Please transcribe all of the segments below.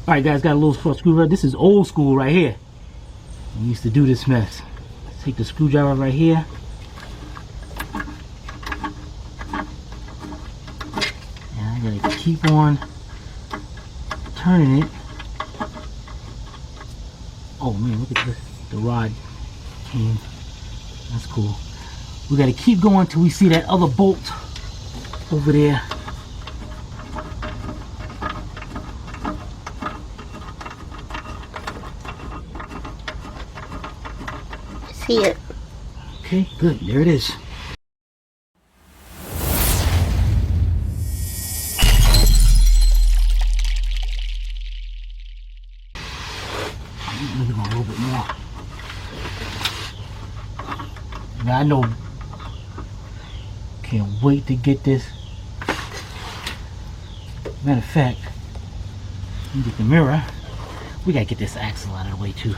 Alright guys, got a little short screwdriver. This is old school right here. We used to do this mess. Let's take the screwdriver right here. And I gotta keep on turning it. Oh man, look at this. The rod came. That's cool. We gotta keep going till we see that other bolt over there. See it. Okay, good. There it is. Maybe a little bit more. Now I know. Can't wait to get this. Matter of fact, let me get the mirror. We gotta get this axle out of the way too.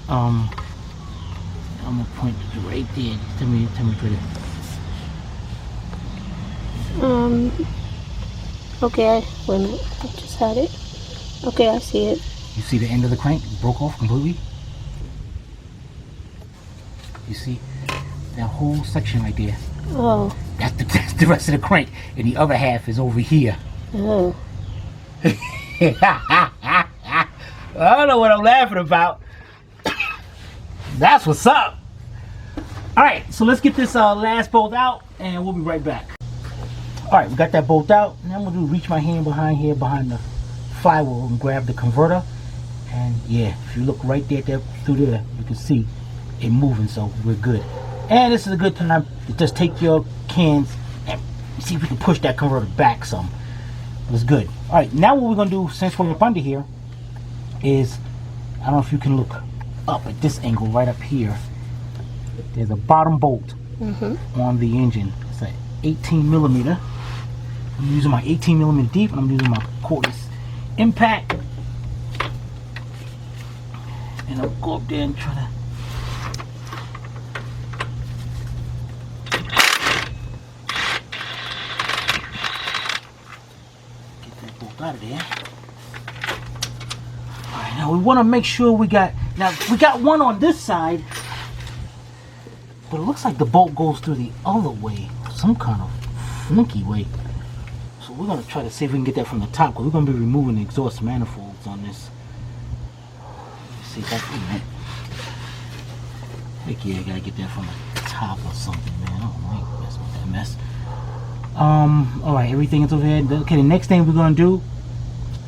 I'm gonna point it right there. Tell me put it. Okay, wait a minute. I just had it. Okay, I see it. You see the end of the crank broke off completely? You see that whole section right there? Oh. That's the rest of the crank, and the other half is over here. Oh. I don't know what I'm laughing about. That's what's up. Alright, so let's get this last bolt out and we'll be right back. Alright, we got that bolt out. Now I'm going to reach my hand behind here, behind the flywheel, and grab the converter. And yeah, if you look right there through there, you can see it moving, so we're good. And this is a good time to just take your cans and see if we can push that converter back some. It was good. Alright, now what we're going to do, since we're up under here, is, I don't know if you can look up at this angle right up here. There's a bottom bolt on the engine. It's an 18 millimeter. I'm using my 18 millimeter deep, and I'm using my cordless impact. And I'll go up there and try to get that bolt out of there. Alright, now we want to make sure we got one on this side. But it looks like the bolt goes through the other way, some kind of funky way. So we're going to try to see if we can get that from the top, because we're going to be removing the exhaust manifolds on this. Let's see if that's it. Heck yeah, I got to get that from the top or something, man. I don't like messing with that mess. Alright, everything is over here. Okay, the next thing we're going to do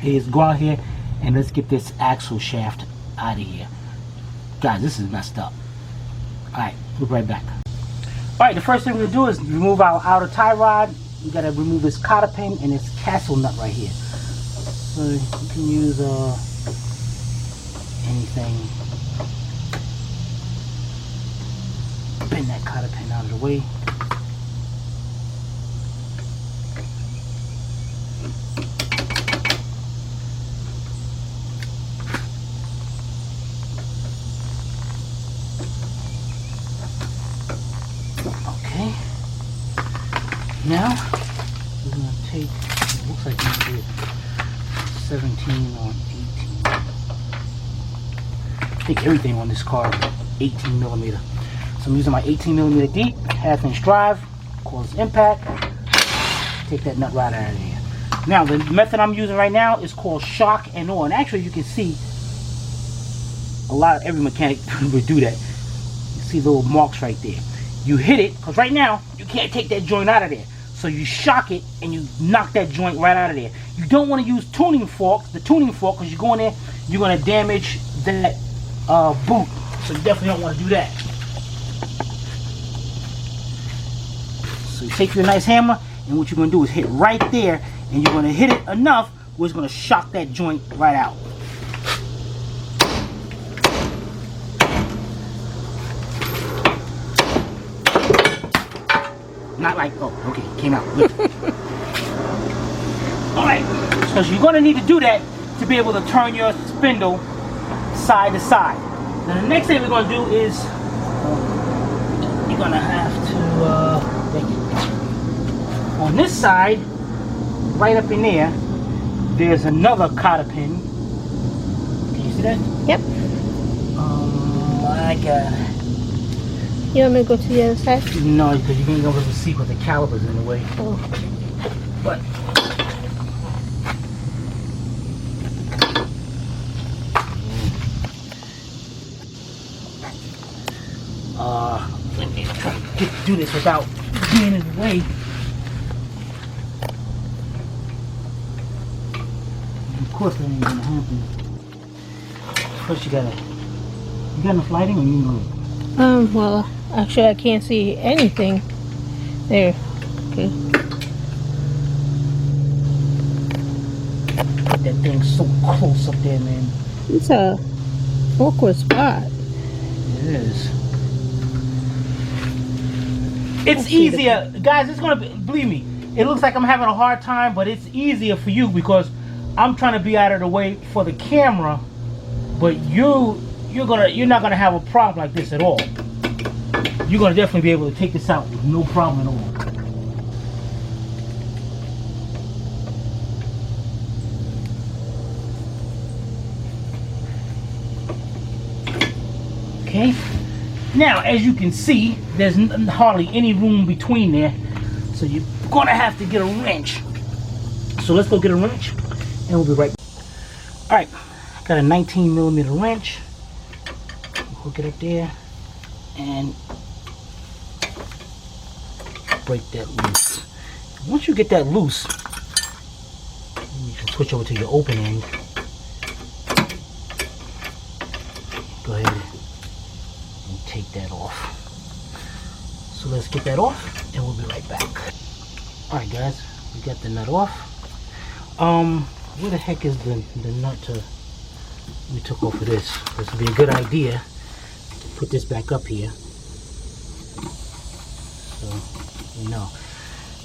is go out here and let's get this axle shaft out of here. Guys, this is messed up. Alright, we'll be right back. Alright, the first thing we're going to do is remove our outer tie rod. We got to remove this cotter pin and this castle nut right here. So you can use anything. Bend that cotter pin out of the way. Now we're going to take, it looks like we did 17 on 18. I think everything on this car is 18 millimeter. So I'm using my 18 millimeter deep, half-inch drive, cordless impact. Take that nut right out of there. Now the method I'm using right now is called shock and awe. And actually you can see every mechanic would do that. You see little marks right there. You hit it, because right now you can't take that joint out of there. So you shock it and you knock that joint right out of there. You don't want to use the tuning fork, because you go in there, you're going to damage that boot. So you definitely don't want to do that. So you take your nice hammer, and what you're going to do is hit right there, and you're going to hit it enough where it's going to shock that joint right out. Not like, oh, okay, came out. Good. Alright, because you're going to need to do that to be able to turn your spindle side to side. Now the next thing we're going to do is, you're going to have to, on this side, right up in there, there's another cotter pin. Can you see that? Yep. My God. You want me to go to the other side? No, because you ain't gonna see with the calipers in the way. Oh. But let me try to do this without being in the way. Of course that ain't gonna happen. First you got enough lighting or you know? Well, actually I can't see anything. There. Okay. That thing's so close up there, man. It's a awkward spot. It is. It's easier, guys. It's gonna be, believe me. It looks like I'm having a hard time, but it's easier for you because I'm trying to be out of the way for the camera. But you're not gonna have a problem like this at all. You're gonna definitely be able to take this out with no problem at all. Okay. Now, as you can see, there's hardly any room between there, so you're gonna have to get a wrench. So let's go get a wrench, and we'll be right back. All right, got a 19mm wrench. Hook it up there, and break that loose. Once you get that loose, you can switch over to your open end. Go ahead and take that off. So let's get that off and we'll be right back. Alright guys, we got the nut off. Where the heck is the nut we took off of this? This would be a good idea to put this back up here. So you know.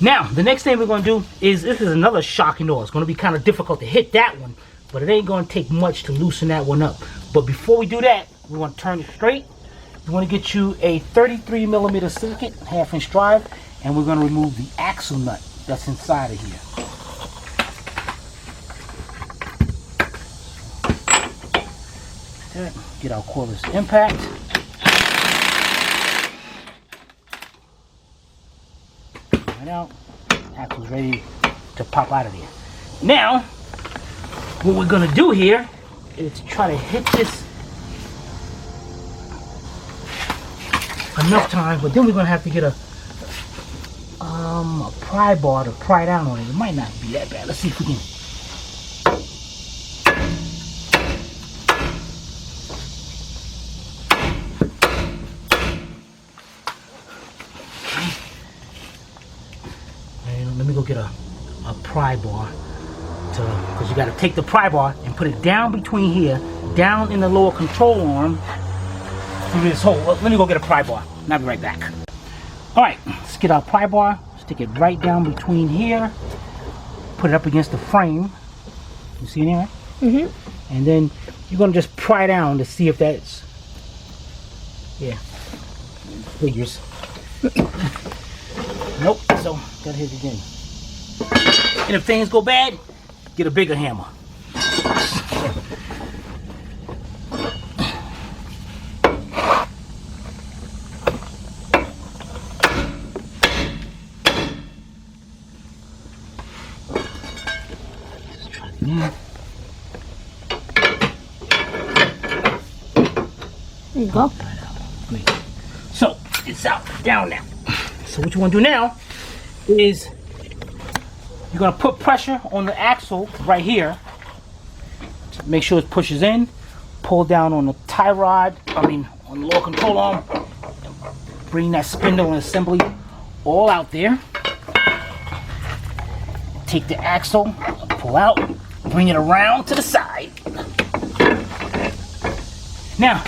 Now the next thing we're gonna do is, this is another shocking door. It's gonna be kind of difficult to hit that one, but it ain't gonna take much to loosen that one up. But before we do that, we want to turn it straight. You want to get you a 33mm circuit, 1/2-inch drive, and we're going to remove the axle nut that's inside of here. Get our cordless impact. Right out. Axle's ready to pop out of there. Now, what we're going to do here is try to hit this enough time, but then we're gonna have to get a pry bar to pry down on it. It might not be that bad. Let's see if we can. And let me go get a pry bar, because you got to take the pry bar and put it down between here, down in the lower control arm. Through this hole. Let me go get a pry bar and I'll be right back. Alright, let's get our pry bar, stick it right down between here, put it up against the frame. You see it there? Mm-hmm. And then you're going to just pry down to see if that's, yeah, figures. Nope, so gotta hit it again. And if things go bad, get a bigger hammer. There you go. Great. So it's out, down now. So what you want to do now is you're going to put pressure on the axle right here. Make sure it pushes in. Pull down on the tie rod, on the lower control arm. Bring that spindle and assembly all out there. Take the axle, pull out, bring it around to the side. Now,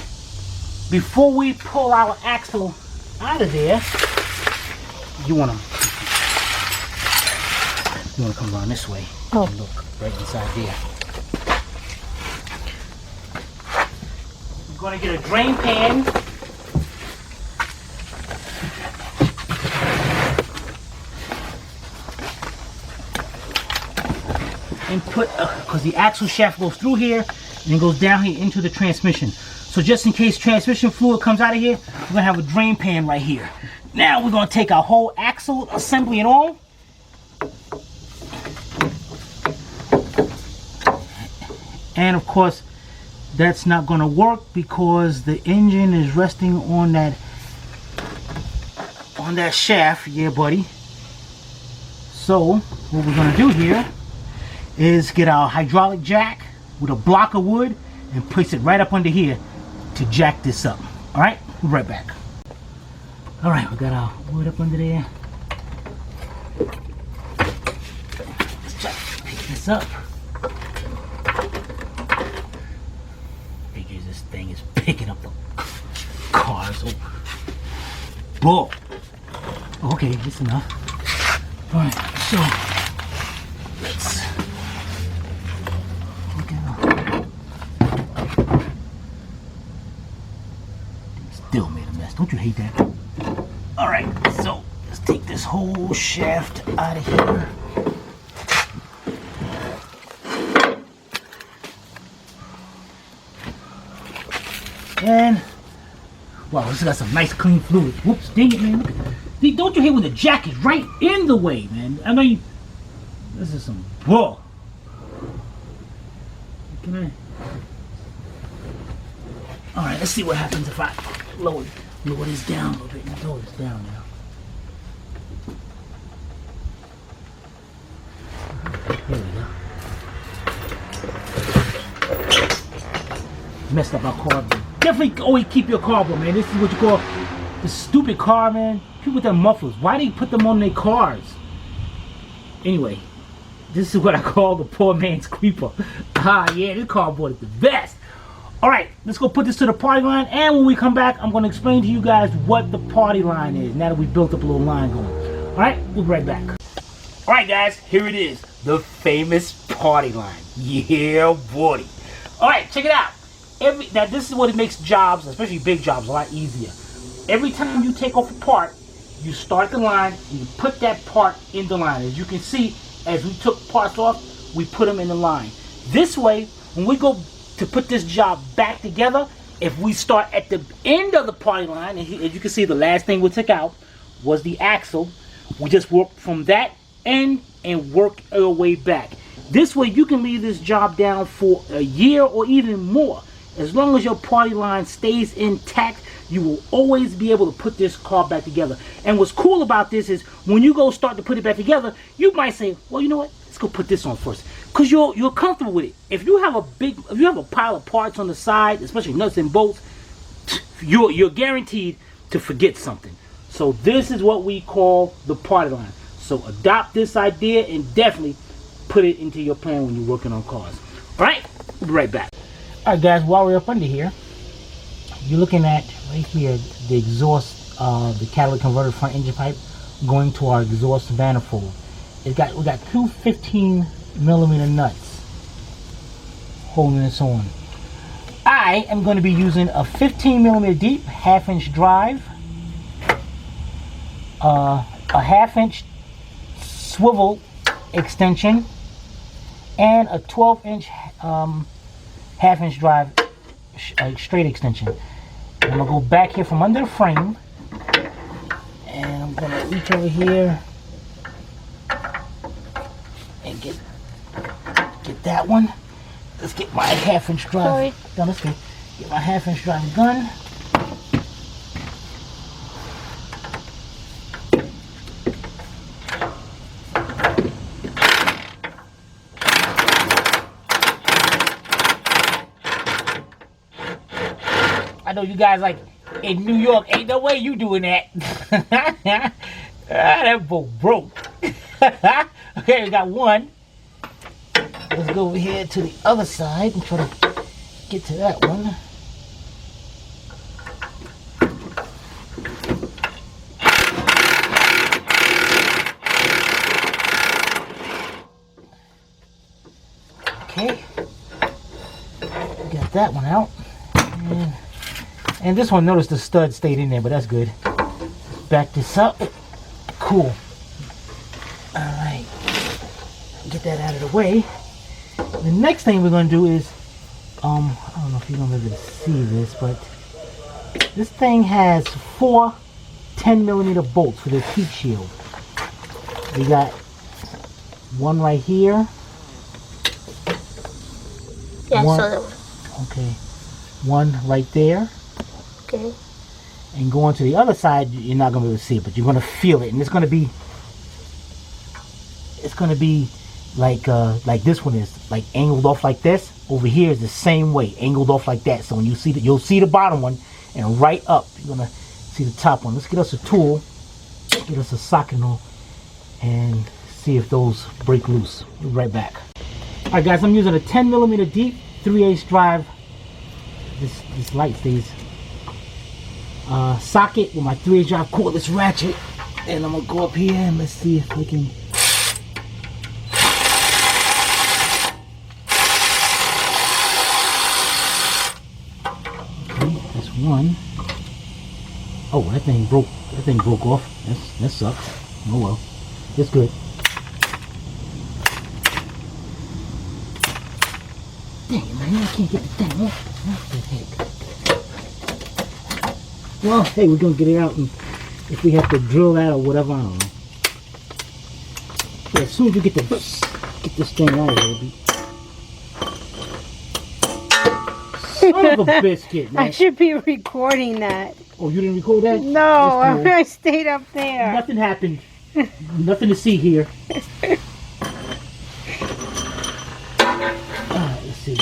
before we pull our axle out of there, you want to come around this way. Oh. And look right inside there. We're going to get a drain pan. and put, because the axle shaft goes through here and it goes down here into the transmission. So just in case transmission fluid comes out of here, we're gonna have a drain pan right here. Now we're gonna take our whole axle assembly and all. And of course, that's not gonna work because the engine is resting on that shaft, yeah buddy. So what we're gonna do here is get our hydraulic jack with a block of wood and place it right up under here to jack this up. All right, we'll be right back. All right, we got our wood up under there. Let's just pick this up. Figures this thing is picking up the car. So, whoa. Okay, that's enough. All right, so let's look at still made a mess. Don't you hate that? All right, so let's take this whole shaft out of here. And wow, this got some nice clean fluid. Whoops, dang it, man. Look at that. Don't you hate when the jack is right in the way, man? I mean, this is some bull. Can I? All right, let's see what happens if I lower this down a little bit. Lower this down now. There we go. Messed up our cardboard. Definitely always keep your cardboard, man. This is what you call the stupid car, man. People with their mufflers. Why do you put them on their cars? Anyway, this is what I call the poor man's creeper. Ah, yeah, this cardboard is the best. All right, let's go put this to the party line. And when we come back, I'm going to explain to you guys what the party line is. Now that we built up a little line going. All right, we'll be right back. All right, guys, here it is. The famous party line. Yeah, buddy. All right, check it out. Now, this is what it makes jobs, especially big jobs, a lot easier. Every time you take off a part, you start the line and you put that part in the line. As you can see, as we took parts off, we put them in the line. This way, when we go to put this job back together, if we start at the end of the party line, and as you can see, the last thing we took out was the axle. We just work from that end and work our way back. This way, you can leave this job down for a year or even more. As long as your party line stays intact, you will always be able to put this car back together. And what's cool about this is when you go start to put it back together, you might say, well, you know what? Let's go put this on first. Because you're comfortable with it. If you have a pile of parts on the side, especially nuts and bolts, you're guaranteed to forget something. So this is what we call the party line. So adopt this idea and definitely put it into your plan when you're working on cars. All right, we'll be right back. All right, guys, while we're up under here, you're looking at right here the exhaust, the catalytic converter front engine pipe going to our exhaust manifold. We got two 15mm nuts holding this on. I am going to be using a 15mm deep 1/2" drive, a 1/2" swivel extension, and a 12" 1/2" drive straight extension. I'm gonna go back here from under the frame, and I'm gonna reach over here and get that one. Let's get my 1/2" drive done. Let's get my 1/2" drive done. I know you guys like in New York, ain't no way you doing that. That boat broke. Okay, we got one. Let's go over here to the other side and try to get to that one. Okay, got that one out. And this one, notice the stud stayed in there, but that's good. Back this up. Cool. Alright. Get that out of the way. The next thing we're going to do is, I don't know if you're going to be able to see this, but this thing has 4 10mm bolts for this heat shield. We got one right here. Yeah, one, I saw that one. Okay. One right there. Okay. And going to the other side, you're not going to be able to see it, but you're going to feel it. And it's going to be like this one is, like angled off like this. Over here is the same way, angled off like that. So when you see that, you'll see the bottom one, and right up, you're going to see the top one. Let's get us a tool, get us a socket and see if those break loose. We'll be right back. All right, guys, I'm using a 10mm deep 3/8 drive. This light stays. Socket with my 3/8 drive cordless ratchet, and I'm gonna go up here and let's see if we can. Okay, that's one. Oh, that thing broke off. That sucks. Oh well, it's good. Dang it, man, I can't get the thing off. What the heck? Well, hey, we're gonna get it out, and if we have to drill that or whatever, I don't know. Yeah, as soon as you get this thing out of here, son of a biscuit, man. I should be recording that. Oh, you didn't record that? No, Cool. I stayed up there. Nothing happened. Nothing to see here. Alright, let's see.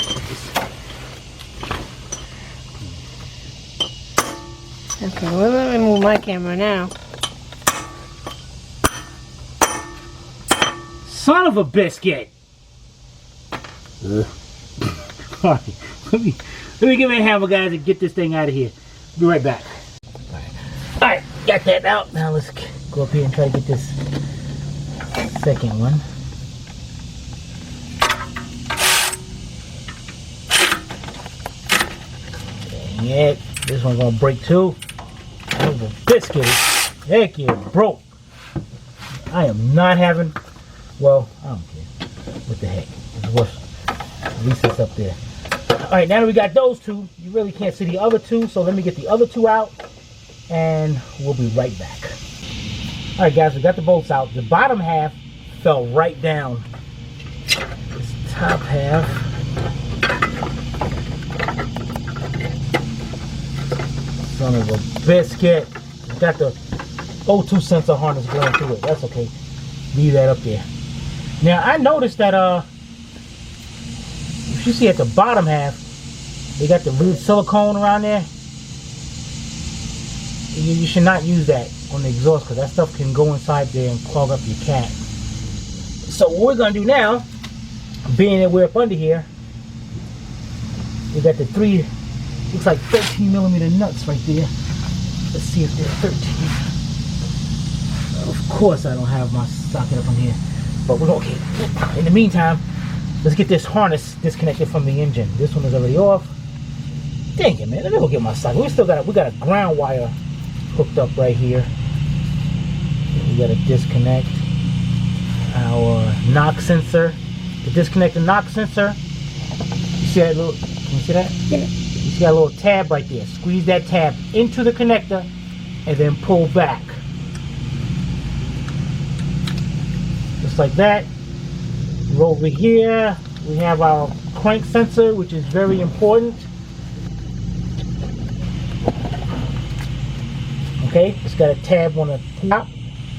Okay, well, let me move my camera now. Son of a biscuit! Alright, let me give me a hammer, guys, and get this thing out of here. Be right back. Alright, got that out. Now let's go up here and try to get this second one. Dang it. This one's gonna break too. Son of a biscuit. Heck yeah, broke. I am not having, well, I don't care. What the heck? It's worth, at least it's up there. Alright, now that we got those two, you really can't see the other two, so let me get the other two out, and we'll be right back. Alright guys, we got the bolts out. The bottom half fell right down. This top half, son of a biscuit. It's got the O2 sensor harness going through it. That's okay. Leave that up there. Now I noticed that if you see at the bottom half, they got the weird silicone around there. You should not use that on the exhaust because that stuff can go inside there and clog up your cat. So what we're gonna do now, being that we're up under here, we got the 3, looks like 13mm nuts right there. Let's see if they're 13. Of course I don't have my socket up on here, but we're okay. In the meantime, let's get this harness disconnected from the engine. This one is already off. Dang it, man! Let me go get my socket. We got a ground wire hooked up right here. We got to disconnect our knock sensor. To disconnect the knock sensor, you see that little? Can you see that? Yeah. You see that little tab right there. Squeeze that tab into the connector, and then pull back, just like that. We're over here. We have our crank sensor, which is very important. Okay, it's got a tab on the top.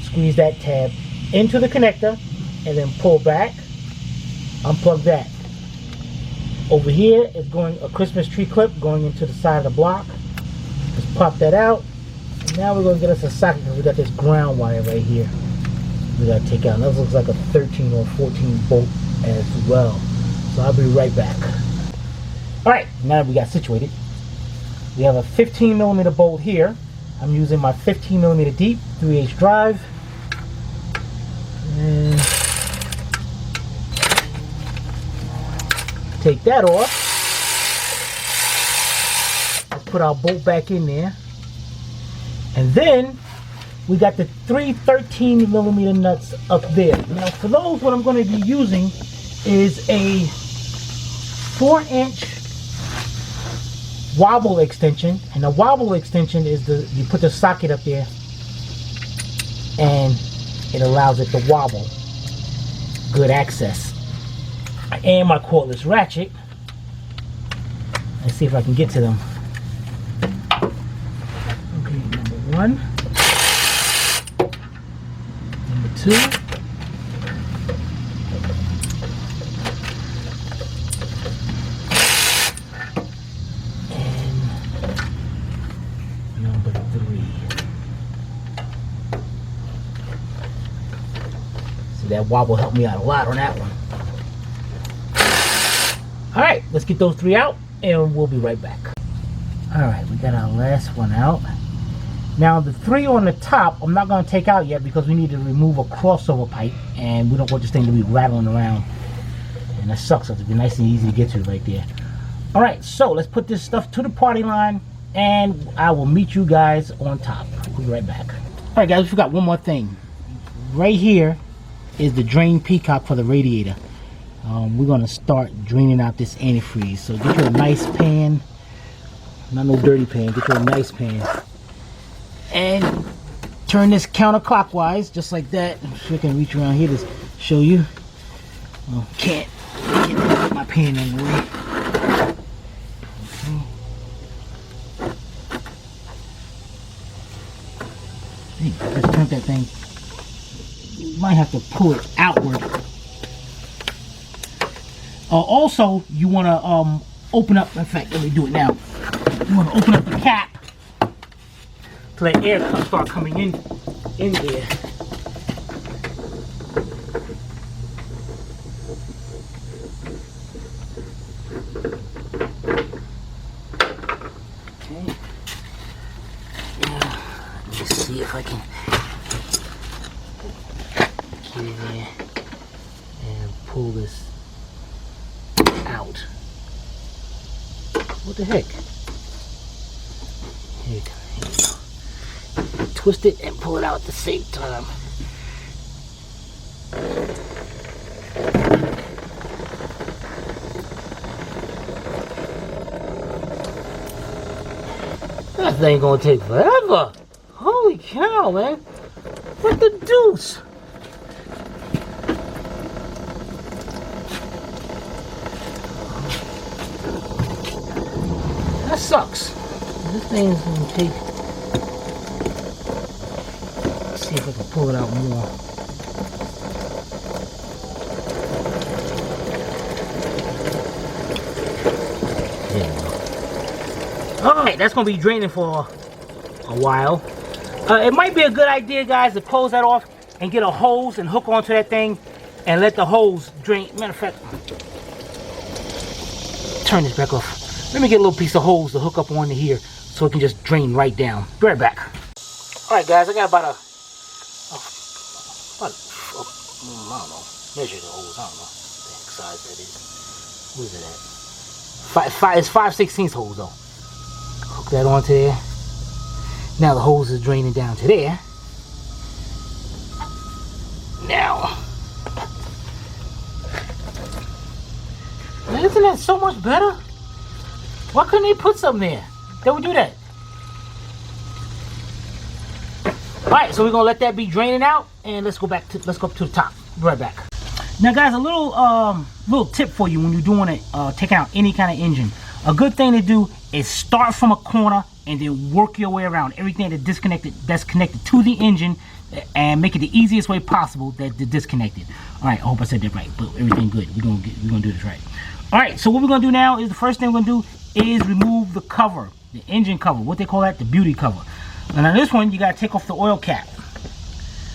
Squeeze that tab into the connector and then pull back. Unplug that. Over here is going a Christmas tree clip going into the side of the block. Just pop that out. And now we're going to get us a socket because we got this ground wire right here. We got to take out. This looks like a 13 or 14 bolt as well. So I'll be right back. Alright, now that we got situated, we have a 15mm bolt here. I'm using my 15mm deep 3/8 drive. And take that off. Let's put our bolt back in there. And then we got the 3 13mm nuts up there. Now for those, what I'm going to be using is a 4-inch wobble extension, and the wobble extension is you put the socket up there and it allows it to wobble. Good access. And my cordless ratchet. Let's see if I can get to them. Okay, number 1. Number 2. And number 3. See, that wobble helped me out a lot on that one. Alright, let's get those 3 out and we'll be right back. Alright, we got our last one out. Now the 3 on the top, I'm not going to take out yet because we need to remove a crossover pipe and we don't want this thing to be rattling around. And that sucks, so it'll be nice and easy to get to right there. Alright, so let's put this stuff to the party line and I will meet you guys on top. We'll be right back. Alright guys, we forgot one more thing. Right here is the drain peacock for the radiator. We're going to start draining out this antifreeze. So get you a nice pan, not no dirty pan, get you a nice pan. And turn this counterclockwise, just like that. I'm sure I can reach around here to show you. Oh, can't get my pan in the way. Okay. Let's turn that thing. You might have to pull it outward. Also, you want to open up, in fact, let me do it now. You want to open up the cap to let air start coming in there. Okay. Now, let me see if I can get in there and pull this out. What the heck? Here you go. Twist it and pull it out at the same time. That thing gonna take forever. Holy cow, man. What the deuce? That sucks. This thing is gonna take. Let's see if I can pull it out more. There we go. Alright, that's gonna be draining for a while. It might be a good idea, guys, to close that off and get a hose and hook onto that thing and let the hose drain. Matter of fact, turn this back off. Let me get a little piece of hose to hook up onto here so it can just drain right down. Be right back. Alright guys, I got about I don't know, measure the hose, I don't know what the heck size that is. What is it at? It's 5/16 hose though. Hook that onto there. Now the hose is draining down to there. Now, man, isn't that so much better? Why couldn't they put something there that would do that? Alright, so we're gonna let that be draining out and let's go up to the top. Be right back. Now guys, a little tip for you when you're doing it, taking out any kind of engine. A good thing to do is start from a corner and then work your way around everything that's connected to the engine and make it the easiest way possible to disconnect it. Alright, I hope I said that right, but everything good. We're gonna do this right. Alright, so what we're gonna do now is the first thing we're gonna do is remove the cover, the engine cover, what they call that, the beauty cover. And on this one, you gotta take off the oil cap.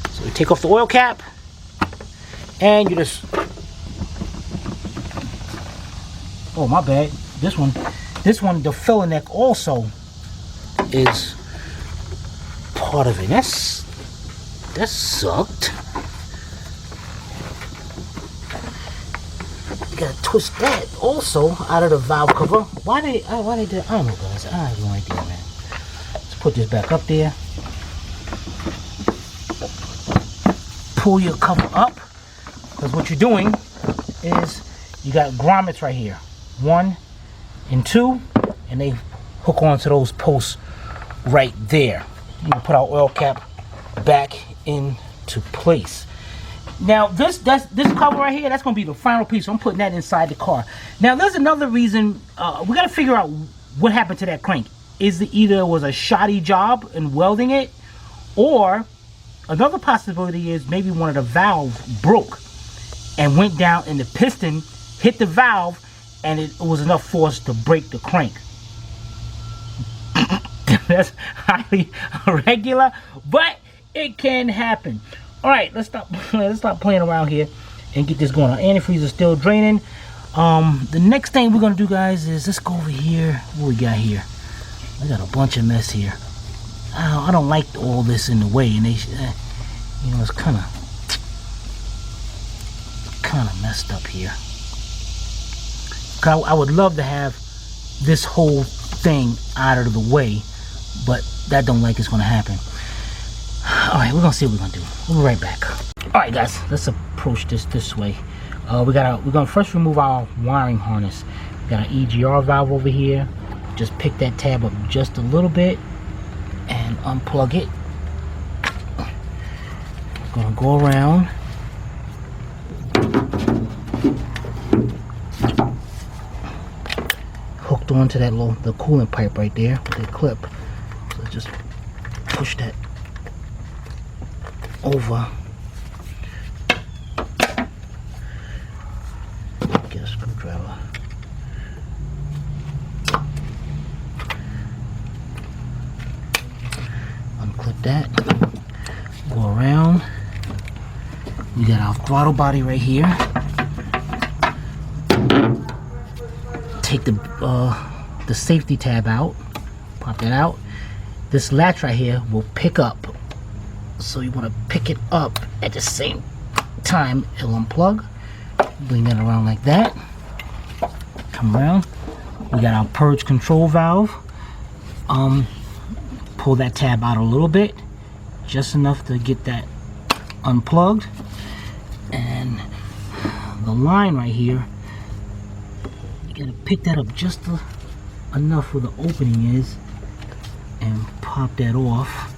So you take off the oil cap, and you just, oh my bad, this one, the filler neck also is part of it. That sucked. You gotta twist that also out of the valve cover. Why they did? I don't know, guys. I have no idea, man. Let's put this back up there. Pull your cover up, because what you're doing is you got grommets right here. 1 and 2, and they hook onto those posts right there. You can put our oil cap back into place. Now this cover right here, that's gonna be the final piece. So I'm putting that inside the car. Now there's another reason. We gotta figure out what happened to that crank. Is it either it was a shoddy job in welding it, or another possibility is maybe one of the valves broke and went down, and the piston hit the valve, and it was enough force to break the crank. That's highly irregular, but it can happen. All right, let's stop playing around here and get this going. Our antifreeze is still draining. The next thing we're gonna do, guys, is let's go over here. What we got here? I got a bunch of mess here. I don't like all this in the way, and they, you know, it's kind of messed up here. I would love to have this whole thing out of the way, but that don't like it's gonna happen. All right, we're gonna see what we're gonna do. We'll be right back. All right, guys, let's approach this way. We're gonna first remove our wiring harness. We got an EGR valve over here. Just pick that tab up just a little bit and unplug it. We're gonna go around. Hooked onto that the coolant pipe right there with that clip. So just push that over. Get a screwdriver. Unclip that. Go around. We got our throttle body right here. Take the safety tab out. Pop that out. This latch right here will pick up. So you want to pick it up at the same time. It'll unplug. Bring that around like that. Come around. We got our purge control valve. Pull that tab out a little bit, just enough to get that unplugged. And the line right here, you gotta pick that up just enough where the opening is, and pop that off.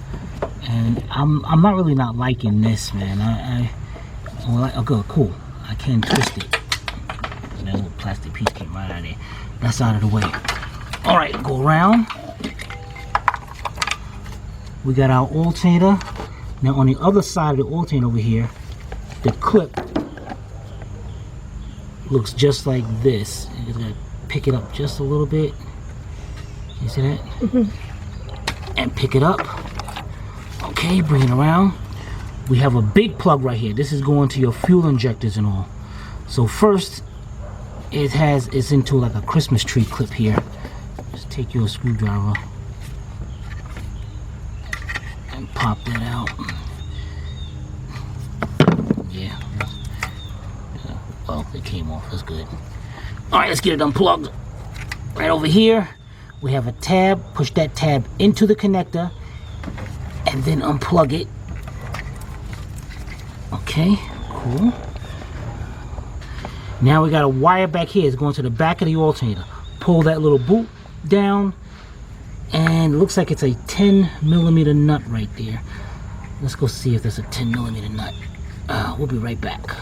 And I'm not really not liking this, man. Okay, cool. I can twist it. That little plastic piece came right out of there. That's out of the way. All right, go around. We got our alternator. Now on the other side of the alternator over here, the clip looks just like this. You just gotta pick it up just a little bit. You see that? Mm-hmm. And pick it up. Okay, bring it around. We have a big plug right here. This is going to your fuel injectors and all. So first, it's into like a Christmas tree clip here. Just take your screwdriver and pop that out. Yeah. Well, it came off. That's good. All right, let's get it unplugged. Right over here, we have a tab. Push that tab into the connector and then unplug it. Okay, cool. Now we got a wire back here. It's going to the back of the alternator. Pull that little boot down, and it looks like it's a 10mm nut right there. Let's go see if there's a 10mm nut. We'll be right back.